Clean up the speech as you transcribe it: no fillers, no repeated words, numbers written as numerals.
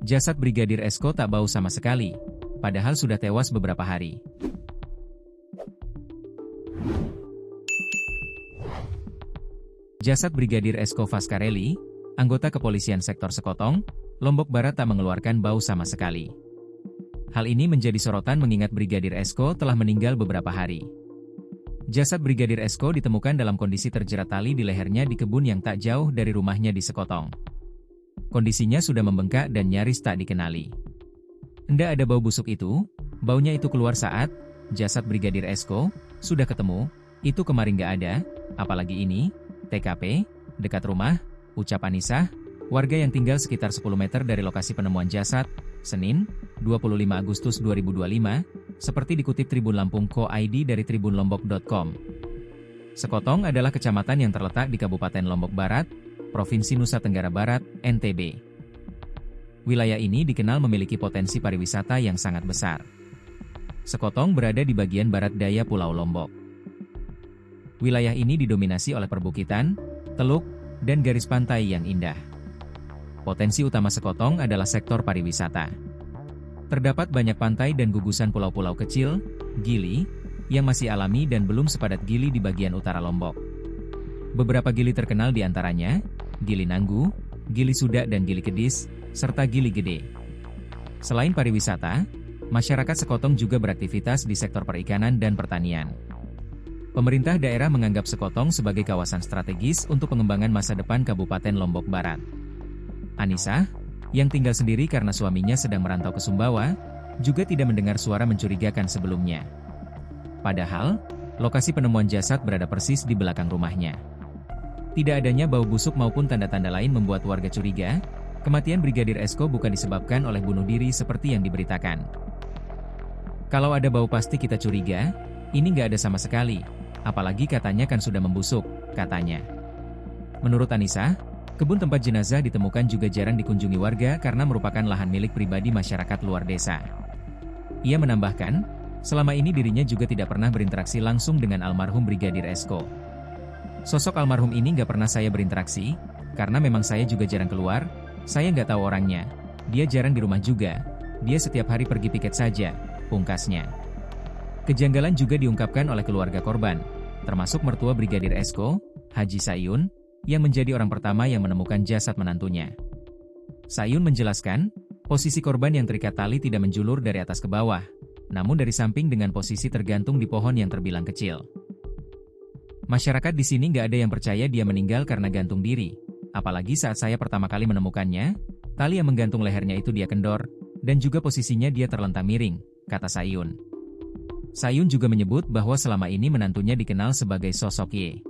Jasad Brigadir Esko tak bau sama sekali, padahal sudah tewas beberapa hari. Jasad Brigadir Esko Fascarelli, anggota kepolisian sektor Sekotong, Lombok Barat tak mengeluarkan bau sama sekali. Hal ini menjadi sorotan mengingat Brigadir Esko telah meninggal beberapa hari. Jasad Brigadir Esko ditemukan dalam kondisi terjerat tali di lehernya di kebun yang tak jauh dari rumahnya di Sekotong. Kondisinya sudah membengkak dan nyaris tak dikenali. Ndak ada bau busuk itu, baunya itu keluar saat jasad Brigadir Esko sudah ketemu, itu kemarin nggak ada, apalagi ini, TKP, dekat rumah, ucap Anissa, warga yang tinggal sekitar 10 meter dari lokasi penemuan jasad, Senin, 25 Agustus 2025, seperti dikutip Tribun Lampung.co.id dari tribunlombok.com. Sekotong adalah kecamatan yang terletak di Kabupaten Lombok Barat, Provinsi Nusa Tenggara Barat, NTB. Wilayah ini dikenal memiliki potensi pariwisata yang sangat besar. Sekotong berada di bagian barat daya Pulau Lombok. Wilayah ini didominasi oleh perbukitan, teluk, dan garis pantai yang indah. Potensi utama Sekotong adalah sektor pariwisata. Terdapat banyak pantai dan gugusan pulau-pulau kecil, gili, yang masih alami dan belum sepadat gili di bagian utara Lombok. Beberapa gili terkenal di antaranya, Gili Nanggu, Gili Sudak dan Gili Kedis, serta Gili Gede. Selain pariwisata, masyarakat Sekotong juga beraktivitas di sektor perikanan dan pertanian. Pemerintah daerah menganggap Sekotong sebagai kawasan strategis untuk pengembangan masa depan Kabupaten Lombok Barat. Anissa, yang tinggal sendiri karena suaminya sedang merantau ke Sumbawa, juga tidak mendengar suara mencurigakan sebelumnya. Padahal, lokasi penemuan jasad berada persis di belakang rumahnya. Tidak adanya bau busuk maupun tanda-tanda lain membuat warga curiga, kematian Brigadir Esko bukan disebabkan oleh bunuh diri seperti yang diberitakan. Kalau ada bau pasti kita curiga, ini nggak ada sama sekali, apalagi katanya kan sudah membusuk, katanya. Menurut Anissa, kebun tempat jenazah ditemukan juga jarang dikunjungi warga karena merupakan lahan milik pribadi masyarakat luar desa. Ia menambahkan, selama ini dirinya juga tidak pernah berinteraksi langsung dengan almarhum Brigadir Esko. Sosok almarhum ini nggak pernah saya berinteraksi, karena memang saya juga jarang keluar, saya nggak tahu orangnya, dia jarang di rumah juga, dia setiap hari pergi piket saja, pungkasnya. Kejanggalan juga diungkapkan oleh keluarga korban, termasuk mertua Brigadir Esko, Haji Sayun, yang menjadi orang pertama yang menemukan jasad menantunya. Sayun menjelaskan, posisi korban yang terikat tali tidak menjulur dari atas ke bawah, namun dari samping dengan posisi tergantung di pohon yang terbilang kecil. Masyarakat di sini nggak ada yang percaya dia meninggal karena gantung diri, apalagi saat saya pertama kali menemukannya, tali yang menggantung lehernya itu dia kendor, dan juga posisinya dia terlentang miring, kata Sayun. Sayun juga menyebut bahwa selama ini menantunya dikenal sebagai sosok Ye.